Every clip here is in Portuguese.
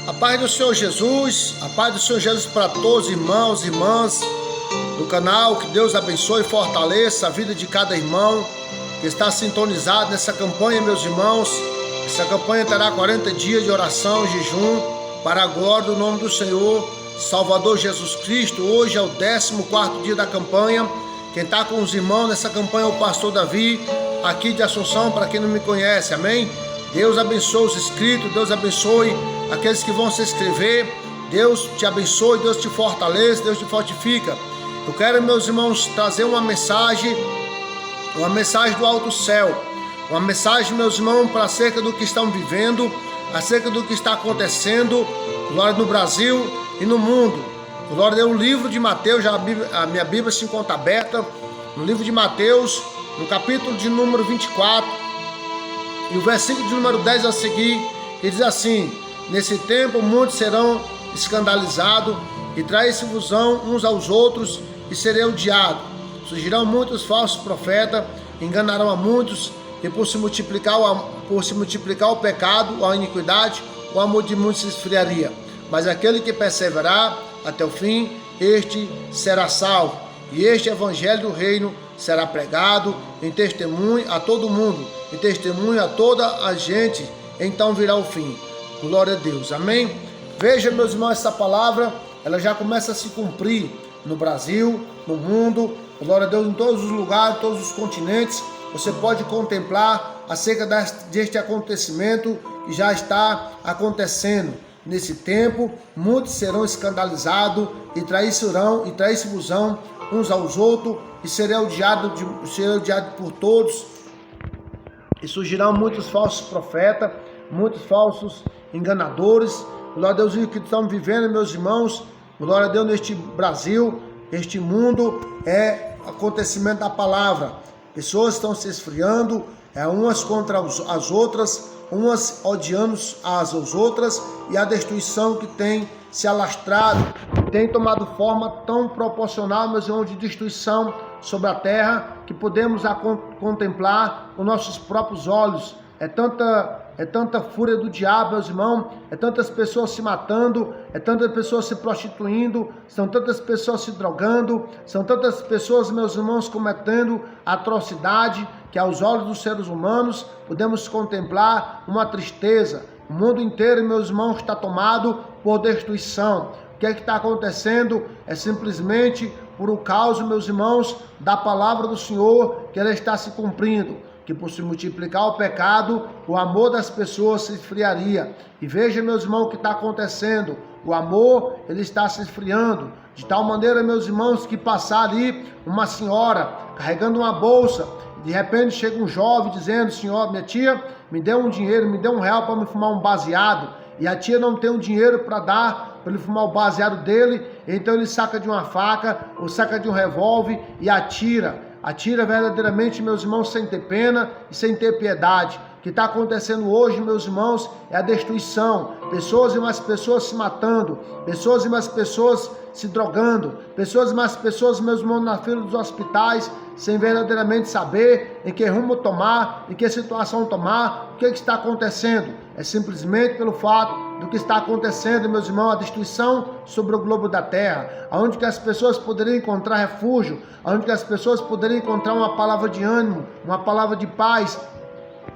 A paz do Senhor Jesus, a paz do Senhor Jesus para todos, irmãos e irmãs do canal. Que Deus abençoe e fortaleça a vida de cada irmão que está sintonizado nessa campanha, meus irmãos. Essa campanha terá 40 dias de oração e jejum para a glória do nome do Senhor Salvador Jesus Cristo. Hoje é o 14º dia da campanha. Quem está com os irmãos nessa campanha é o pastor Davi, aqui de Assunção, para quem não me conhece, amém? Deus abençoe os inscritos, Deus abençoe aqueles que vão se inscrever. Deus te abençoe, Deus te fortalece, Deus te fortifica. Eu quero, meus irmãos, trazer uma mensagem do alto céu, uma mensagem, meus irmãos, para acerca do que estão vivendo, acerca do que está acontecendo, glória, no Brasil e no mundo. Glória, o livro de Mateus, a minha Bíblia se encontra aberta, no livro de Mateus, no capítulo de número 24, e o versículo de número 10 a seguir, que diz assim: nesse tempo muitos serão escandalizados e trair-se-vos-ão uns aos outros e serão odiados. Surgirão muitos falsos profetas, enganarão a muitos, e por se multiplicar o pecado, a iniquidade, o amor de muitos se esfriaria. Mas aquele que perseverar até o fim, este será salvo. E este evangelho do reino será pregado em testemunho a todo mundo, em testemunho a toda a gente, então virá o fim. Glória a Deus, amém? Veja, meus irmãos, essa palavra, ela já começa a se cumprir no Brasil, no mundo, glória a Deus, em todos os lugares, todos os continentes. Você pode contemplar acerca deste acontecimento que já está acontecendo. Nesse tempo, muitos serão escandalizados e trair-se-vos-ão uns aos outros, e serão odiados por todos, e surgirão muitos falsos profetas, muitos falsos enganadores. Glória a Deus, o que estamos vivendo, meus irmãos, glória a Deus, neste Brasil, este mundo, é acontecimento da palavra. Pessoas estão se esfriando, umas contra as outras, umas odiando as outras, e a destruição que tem se alastrado, tem tomado forma tão proporcional, meus irmãos, de destruição sobre a terra, que podemos contemplar com nossos próprios olhos. É tanta fúria do diabo, meus irmãos, é tantas pessoas se matando, é tantas pessoas se prostituindo, são tantas pessoas se drogando, são tantas pessoas, meus irmãos, cometendo atrocidade, que aos olhos dos seres humanos podemos contemplar uma tristeza. O mundo inteiro, meus irmãos, está tomado por destruição. O que é que está acontecendo? É simplesmente por causa, meus irmãos, da palavra do Senhor, que ela está se cumprindo. Que por se multiplicar o pecado, o amor das pessoas se esfriaria. E veja, meus irmãos, o que está acontecendo. O amor, ele está se esfriando. De tal maneira, meus irmãos, que passar ali uma senhora carregando uma bolsa, de repente chega um jovem dizendo: senhor, minha tia, me dê um dinheiro, me dê R$1 para me fumar um baseado. E a tia não tem um dinheiro para dar, para ele fumar o baseado dele, então ele saca de uma faca, ou saca de um revólver e atira. Atira verdadeiramente, meus irmãos, sem ter pena e sem ter piedade. O que está acontecendo hoje, meus irmãos, é a destruição. Pessoas e mais pessoas se matando, pessoas e mais pessoas se drogando, pessoas e mais pessoas, meus irmãos, na fila dos hospitais, sem verdadeiramente saber em que rumo tomar, em que situação tomar. O que está acontecendo? É simplesmente pelo fato do que está acontecendo, meus irmãos, a destruição sobre o globo da terra, onde que as pessoas poderiam encontrar refúgio, onde que as pessoas poderiam encontrar uma palavra de ânimo, uma palavra de paz,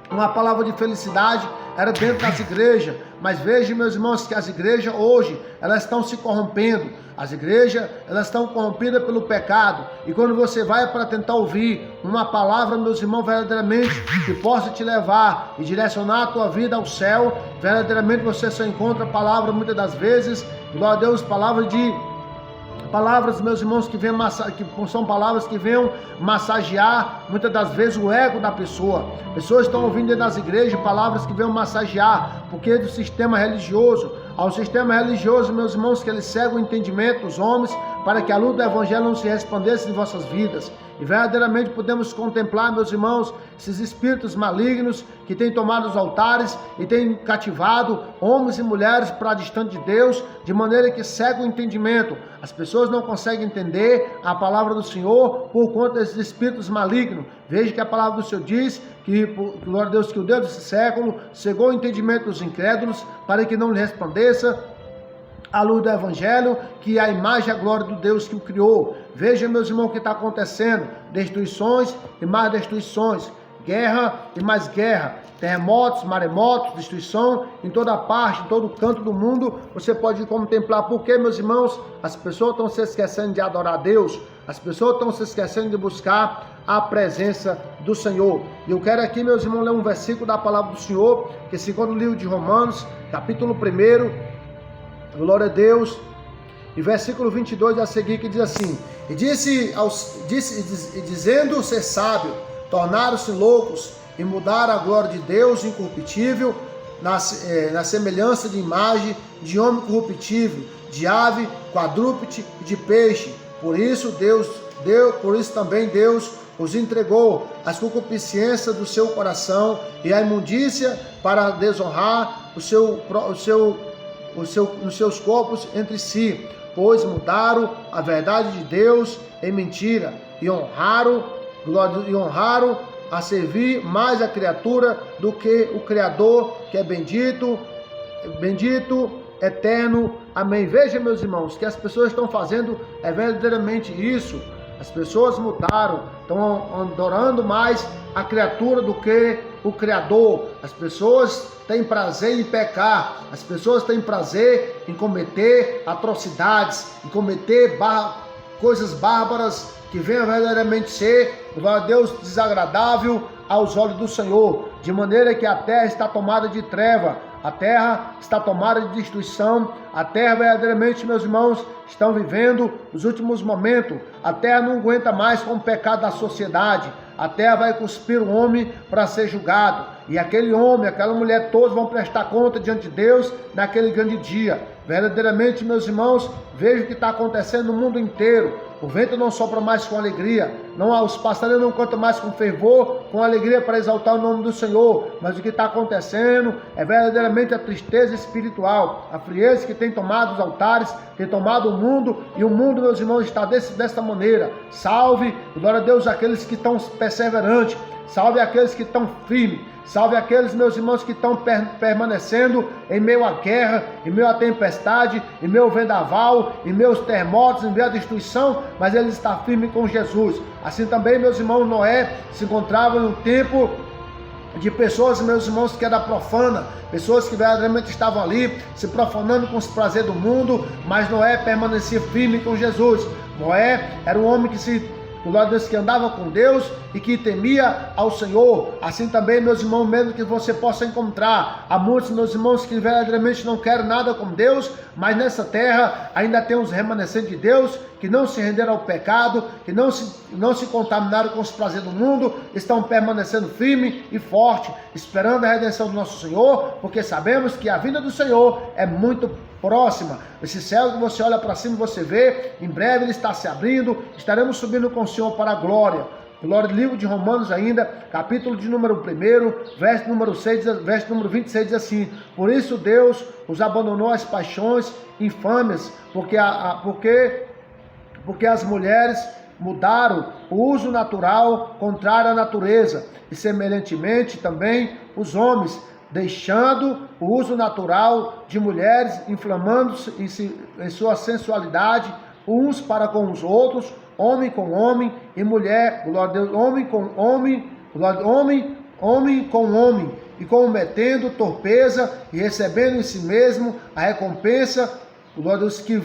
uma palavra de felicidade, era dentro das igrejas. Mas veja, meus irmãos, que as igrejas hoje, elas estão se corrompendo. As igrejas, elas estão corrompidas pelo pecado. E quando você vai para tentar ouvir uma palavra, meus irmãos, verdadeiramente, que possa te levar e direcionar a tua vida ao céu, verdadeiramente você só encontra a palavra, muitas das vezes, glória a Deus, palavras, meus irmãos, que são palavras que venham massagear, muitas das vezes, o ego da pessoa. Pessoas estão ouvindo dentro das igrejas palavras que venham massagear, porque é do sistema religioso. Ao sistema religioso, meus irmãos, que ele cega o entendimento dos homens, para que a luz do evangelho não se resplandece em vossas vidas. E verdadeiramente podemos contemplar, meus irmãos, esses espíritos malignos que têm tomado os altares e têm cativado homens e mulheres para distante de Deus, de maneira que cega o entendimento. As pessoas não conseguem entender a palavra do Senhor por conta desses espíritos malignos. Veja que a palavra do Senhor diz glória a Deus, que o Deus desse século cegou o entendimento dos incrédulos, para que não lhe resplandeça a luz do Evangelho, que é a imagem e a glória do Deus que o criou. Veja, meus irmãos, o que está acontecendo: destruições e mais destruições, guerra e mais guerra, terremotos, maremotos, destruição em toda parte, em todo canto do mundo. Você pode contemplar. Porque, meus irmãos, as pessoas estão se esquecendo de adorar a Deus, as pessoas estão se esquecendo de buscar a presença do Senhor. E eu quero aqui, meus irmãos, ler um versículo da palavra do Senhor, que segundo o livro de Romanos, capítulo 1, glória a Deus, e versículo 22 a seguir, que diz assim: e dizendo ser sábio, tornaram-se loucos e mudaram a glória de Deus incorruptível na semelhança de imagem de homem corruptível, de ave, quadrúpede e de peixe. Por isso também Deus os entregou às concupiscências do seu coração e à imundícia, para desonrar nos seus corpos entre si, pois mudaram a verdade de Deus em mentira e honraram a servir mais a criatura do que o Criador, que é bendito, eterno. Amém. Veja, meus irmãos, que as pessoas estão fazendo verdadeiramente isso. As pessoas mudaram, estão adorando mais a criatura do que o Criador. As pessoas têm prazer em pecar, as pessoas têm prazer em cometer atrocidades, em cometer coisas bárbaras, que venham verdadeiramente ser, glória a Deus, desagradável aos olhos do Senhor, de maneira que a terra está tomada de treva, a terra está tomada de destruição, a terra verdadeiramente, meus irmãos, estão vivendo os últimos momentos. A terra não aguenta mais com o pecado da sociedade, a terra vai cuspir o homem para ser julgado, e aquele homem, aquela mulher, todos vão prestar conta diante de Deus naquele grande dia. Verdadeiramente, meus irmãos, veja o que está acontecendo no mundo inteiro. O vento não sopra mais com alegria, os passarinhos não cantam mais com fervor, com alegria para exaltar o nome do Senhor. Mas o que está acontecendo é verdadeiramente a tristeza espiritual, a frieza que tem tomado os altares, tem tomado o mundo, e o mundo, meus irmãos, está desta maneira. Salve, glória a Deus, aqueles que estão perseverantes, salve aqueles que estão firmes, salve aqueles, meus irmãos, que estão permanecendo em meio à guerra, em meio à tempestade, em meio ao vendaval, em meio aos terremotos, em meio à destruição, mas ele está firme com Jesus. Assim também, meus irmãos, Noé se encontrava no tempo de pessoas, meus irmãos, que era profana, pessoas que verdadeiramente estavam ali se profanando com os prazeres do mundo, mas Noé permanecia firme com Jesus. Noé era um homem que andava com Deus e que temia ao Senhor. Assim também, meus irmãos, mesmo que você possa encontrar, há muitos, meus irmãos, que verdadeiramente não querem nada com Deus, mas nessa terra ainda tem os remanescentes de Deus, que não se renderam ao pecado, que não se contaminaram com os prazeres do mundo, estão permanecendo firme e forte, esperando a redenção do nosso Senhor, porque sabemos que a vinda do Senhor é muito próxima. Esse céu que você olha para cima, você vê, em breve ele está se abrindo, estaremos subindo com o Senhor para a glória. Glória do livro de Romanos ainda, capítulo de número 1, verso número 26 diz assim: por isso Deus os abandonou às paixões infâmias, porque as mulheres mudaram o uso natural contrário à natureza, e semelhantemente também os homens, deixando o uso natural de mulheres, inflamando-se em sua sensualidade, uns para com os outros, homem com homem e mulher, glória a Deus, homem com homem, homem com homem, e cometendo torpeza e recebendo em si mesmo a recompensa, glória a Deus, que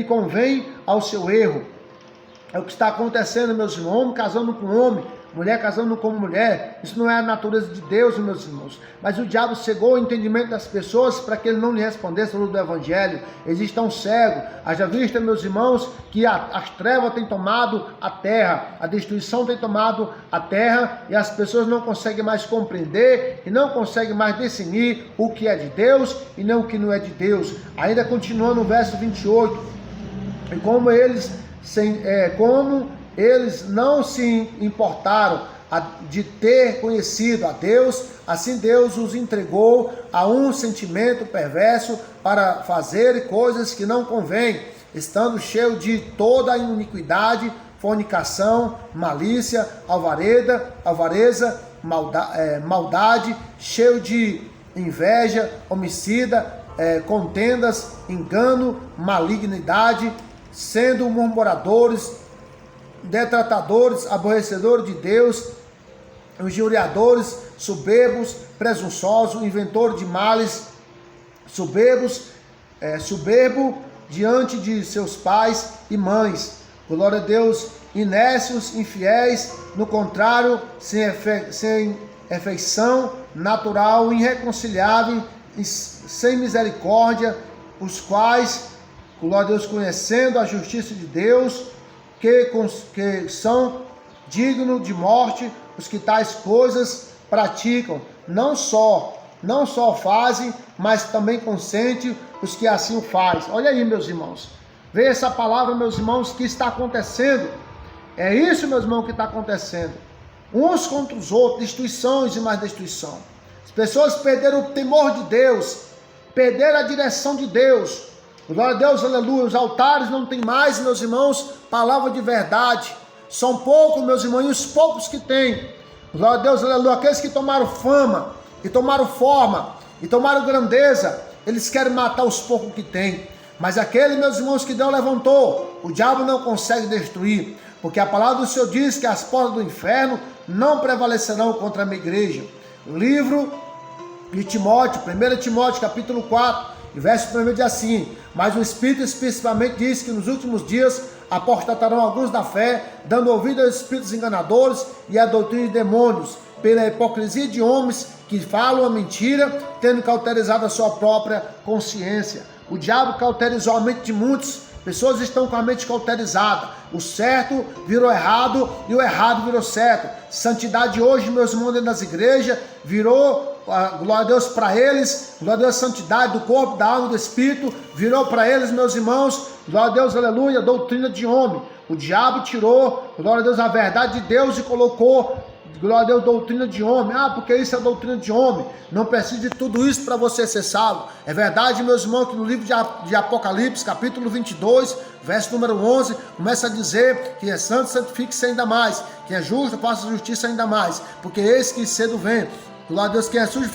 convém ao seu erro. É o que está acontecendo, meus irmãos, homem casando com homem, mulher casando com mulher. Isso não é a natureza de Deus, meus irmãos, mas o diabo cegou o entendimento das pessoas para que ele não lhe respondesse a luz do Evangelho. Eles estão cegos. Haja vista, meus irmãos, que as trevas têm tomado a terra, a destruição tem tomado a terra, e as pessoas não conseguem mais compreender e não conseguem mais discernir o que é de Deus e não o que não é de Deus. Ainda continuando no verso 28, e como eles não se importaram de ter conhecido a Deus, assim Deus os entregou a um sentimento perverso para fazer coisas que não convém, estando cheio de toda a iniquidade, fornicação, malícia, alvareza maldade, cheio de inveja, homicida, contendas, engano, malignidade, sendo murmuradores, detratadores, aborrecedores de Deus, injuriadores, soberbos, presunçosos, inventores de males, soberbo diante de seus pais e mães. Glória a Deus. Inécios, infiéis, no contrário, sem afeição natural, irreconciliável, sem misericórdia, os quais, glória a Deus, conhecendo a justiça de Deus, que são dignos de morte, os que tais coisas praticam, não só fazem, mas também consentem os que assim o fazem. Olha aí, meus irmãos, veja essa palavra, meus irmãos, que está acontecendo. É isso, meus irmãos, que está acontecendo. Uns contra os outros, destruições e mais destruição. As pessoas perderam o temor de Deus, perderam a direção de Deus. Glória a Deus, aleluia. Os altares não tem mais, meus irmãos, palavra de verdade. São poucos, meus irmãos, e os poucos que têm. Glória a Deus, aleluia. Aqueles que tomaram fama, que tomaram forma, e tomaram grandeza, eles querem matar os poucos que têm. Mas aquele, meus irmãos, que Deus levantou, o diabo não consegue destruir. Porque a palavra do Senhor diz que as portas do inferno não prevalecerão contra a minha igreja. O livro de Timóteo, 1 Timóteo, capítulo 4, verso 1 diz assim: mas o Espírito especificamente diz que nos últimos dias apostatarão alguns da fé, dando ouvido aos espíritos enganadores e à doutrina de demônios, pela hipocrisia de homens que falam a mentira, tendo cauterizado a sua própria consciência. O diabo cauterizou a mente de muitos. Pessoas estão com a mente cauterizada. O certo virou errado e o errado virou certo. Santidade hoje, meus irmãos, dentro das igrejas, virou, glória a Deus, para eles, glória a Deus, santidade do corpo, da alma e do espírito, virou para eles, meus irmãos, glória a Deus, aleluia, doutrina de homem. O diabo tirou, glória a Deus, a verdade de Deus e colocou, glória a Deus, doutrina de homem. Porque isso é doutrina de homem. Não precisa de tudo isso para você ser salvo. É verdade, meus irmãos, que no livro de Apocalipse, capítulo 22, verso número 11, começa a dizer: quem é santo, santifique-se ainda mais. Quem é justo, faça justiça ainda mais. Porque eis que cedo vem. Glória a Deus, quem é sujo,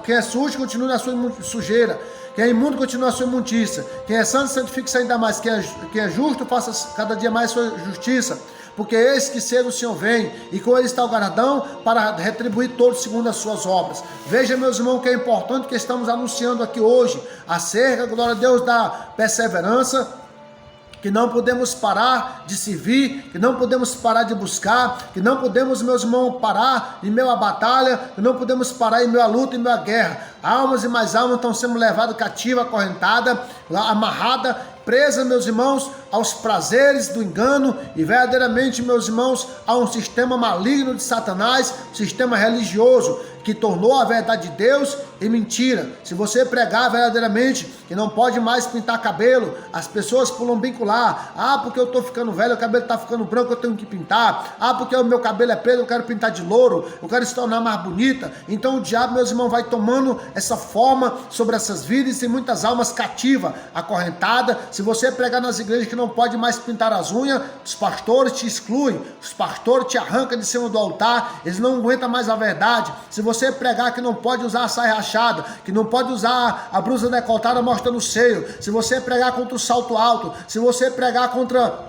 quem é sujo, continue na sua sujeira. Quem é imundo, continue na sua imundícia. Quem é santo, santifique-se ainda mais. Quem é justo, faça cada dia mais sua justiça. Porque eis que cedo o Senhor vem, e com ele está o galardão para retribuir todos segundo as suas obras. Veja, meus irmãos, que é importante que estamos anunciando aqui hoje, acerca, glória a Deus, da perseverança, que não podemos parar de servir, que não podemos parar de buscar, que não podemos, meus irmãos, parar em meio à batalha, que não podemos parar em meio à luta, em meio à guerra. Almas e mais almas estão sendo levadas cativas, acorrentadas, amarradas, presa, meus irmãos, aos prazeres do engano e verdadeiramente, meus irmãos, a um sistema maligno de Satanás, sistema religioso, que tornou a verdade de Deus em mentira. Se você pregar verdadeiramente que não pode mais pintar cabelo, as pessoas pulam vincular: porque eu estou ficando velho, o cabelo está ficando branco, eu tenho que pintar. Porque o meu cabelo é preto, eu quero pintar de louro, eu quero se tornar mais bonita. Então o diabo, meus irmãos, vai tomando essa forma sobre essas vidas e muitas almas cativas, acorrentadas. Se você pregar nas igrejas que não pode mais pintar as unhas, os pastores te excluem, os pastores te arrancam de cima do altar, eles não aguentam mais a verdade. Se você pregar que não pode usar a saia rachada, que não pode usar a blusa decotada mostrando o seio, se você pregar contra o salto alto, se você pregar contra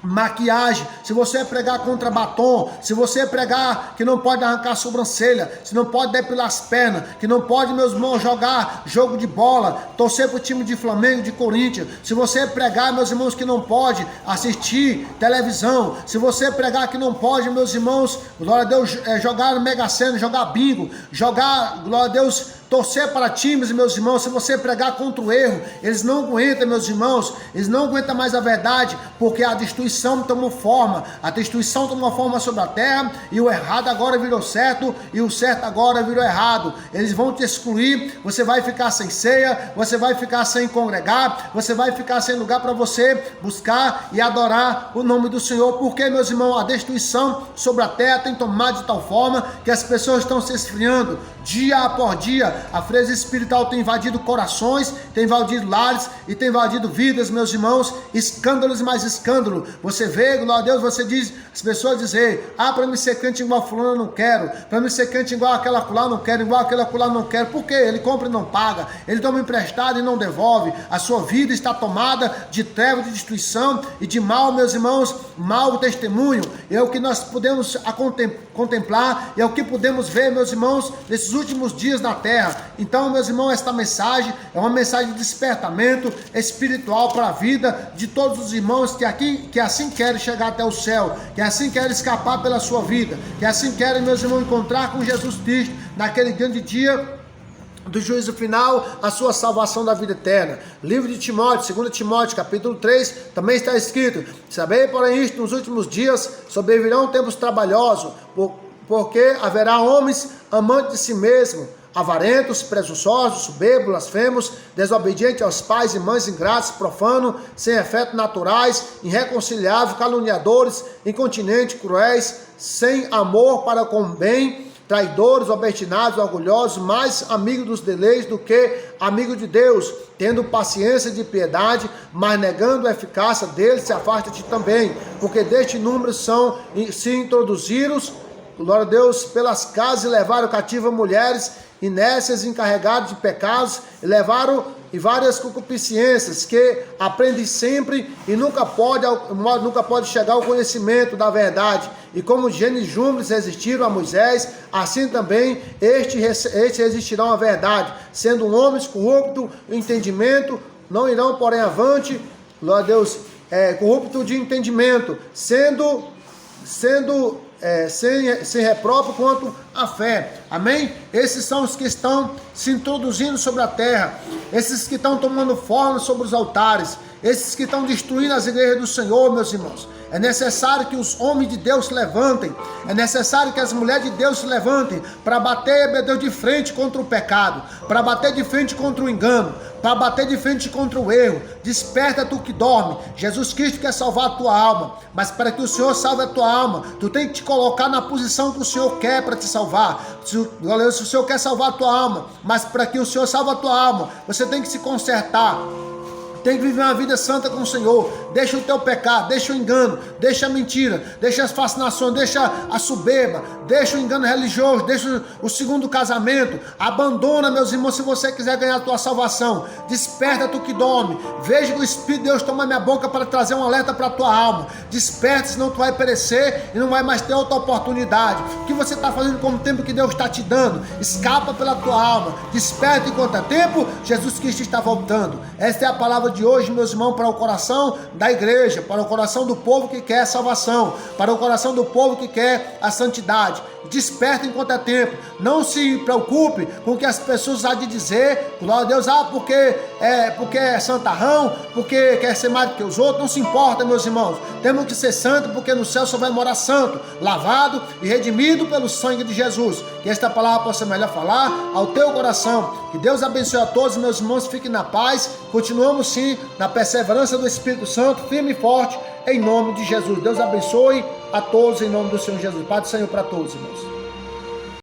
maquiagem, se você pregar contra batom, se você pregar que não pode arrancar a sobrancelha, se não pode depilar as pernas, que não pode, meus irmãos, jogar jogo de bola, torcer para o time de Flamengo, de Corinthians, se você pregar, meus irmãos, que não pode assistir televisão, se você pregar que não pode, meus irmãos, glória a Deus, jogar Mega Sena, jogar bingo, jogar, glória a Deus, torcer para times, meus irmãos, se você pregar contra o erro, eles não aguentam, meus irmãos, eles não aguentam mais a verdade, porque a destruição tomou forma, a destruição tomou forma sobre a terra, e o errado agora virou certo, e o certo agora virou errado. Eles vão te excluir, você vai ficar sem ceia, você vai ficar sem congregar, você vai ficar sem lugar para você buscar e adorar o nome do Senhor, porque, meus irmãos, a destruição sobre a terra tem tomado de tal forma que as pessoas estão se esfriando. Dia após dia, a frieza espiritual tem invadido corações, tem invadido lares e tem invadido vidas, meus irmãos. Escândalos e mais escândalo. Você vê, glória a Deus, você diz, as pessoas dizem: para me ser crente igual a fulano, não quero. Para me ser crente igual aquela acolá, não quero. Igual aquela acolá, não quero. Por quê? Ele compra e não paga. Ele toma emprestado e não devolve. A sua vida está tomada de treva, de destruição e de mal, meus irmãos, mau testemunho. É o que nós podemos contemplar, é o que podemos ver, meus irmãos, nesses últimos dias na terra. Então, meus irmãos, esta mensagem é uma mensagem de despertamento espiritual para a vida de todos os irmãos que assim querem chegar até o céu, que assim querem escapar pela sua vida, que assim querem, meus irmãos, encontrar com Jesus Cristo naquele grande dia do juízo final, a sua salvação da vida eterna. Livro de Timóteo, 2 Timóteo, capítulo 3, também está escrito: sabei, porém, isto, nos últimos dias sobrevirão tempos trabalhosos, porque haverá homens amantes de si mesmos, avarentos, presunçosos, soberbos, blasfemos, desobedientes aos pais e mães, ingratos, profanos, sem afetos naturais, irreconciliáveis, caluniadores, incontinentes, cruéis, sem amor para com o bem, traidores, obstinados, orgulhosos, mais amigos dos deleites do que amigos de Deus, tendo paciência de piedade, mas negando a eficácia deles, se afasta-te também, porque deste número se introduziram, glória a Deus, pelas casas e levaram cativa mulheres inércias, encarregadas de pecados, e levaram várias concupiscências, que aprendem sempre e nunca pode chegar ao conhecimento da verdade. E como Gênesis e Júmenes resistiram a Moisés, assim também estes resistirão à verdade, sendo homens corruptos em entendimento, não irão porém avante, glória a Deus, corrupto de entendimento, sendo sem repróprio quanto à fé. Amém? Esses são os que estão se introduzindo sobre a terra, esses que estão tomando forma sobre os altares, esses que estão destruindo as igrejas do Senhor, meus irmãos. É necessário que os homens de Deus se levantem, é necessário que as mulheres de Deus se levantem para bater, meu Deus, de frente contra o pecado, para bater de frente contra o engano, para bater de frente contra o erro. Desperta tu que dorme. Jesus Cristo quer salvar a tua alma, mas para que o Senhor salve a tua alma, tu tem que te colocar na posição que o Senhor quer para te salvar. Se o Senhor quer salvar a tua alma, mas para que o Senhor salve a tua alma, você tem que se consertar. Tem que viver uma vida santa com o Senhor. Deixa o teu pecado, deixa o engano, deixa a mentira, deixa as fascinações, deixa a soberba, deixa o engano religioso, deixa o segundo casamento. Abandona, meus irmãos, se você quiser ganhar a tua salvação. Desperta tu que dorme. Veja que o Espírito de Deus toma minha boca para trazer um alerta para a tua alma. Desperta, senão tu vai perecer e não vai mais ter outra oportunidade. O que você está fazendo com o tempo que Deus está te dando? Escapa pela tua alma. Desperta enquanto é tempo. Jesus Cristo está voltando. Esta é a palavra de hoje, meus irmãos, para o coração da igreja, para o coração do povo que quer a salvação, para o coração do povo que quer a santidade. Desperta enquanto é tempo. Não se preocupe com o que as pessoas há de dizer. Glória a Deus, porque é santarrão, porque quer ser mais do que os outros. Não se importa, meus irmãos. Temos que ser santos, porque no céu só vai morar santo, lavado e redimido pelo sangue de Jesus. Que esta palavra possa melhor falar ao teu coração. Que Deus abençoe a todos, meus irmãos. Fiquem na paz. Continuamos sim na perseverança do Espírito Santo, firme e forte, em nome de Jesus. Deus abençoe a todos em nome do Senhor Jesus. Pai do Senhor para todos, irmãos.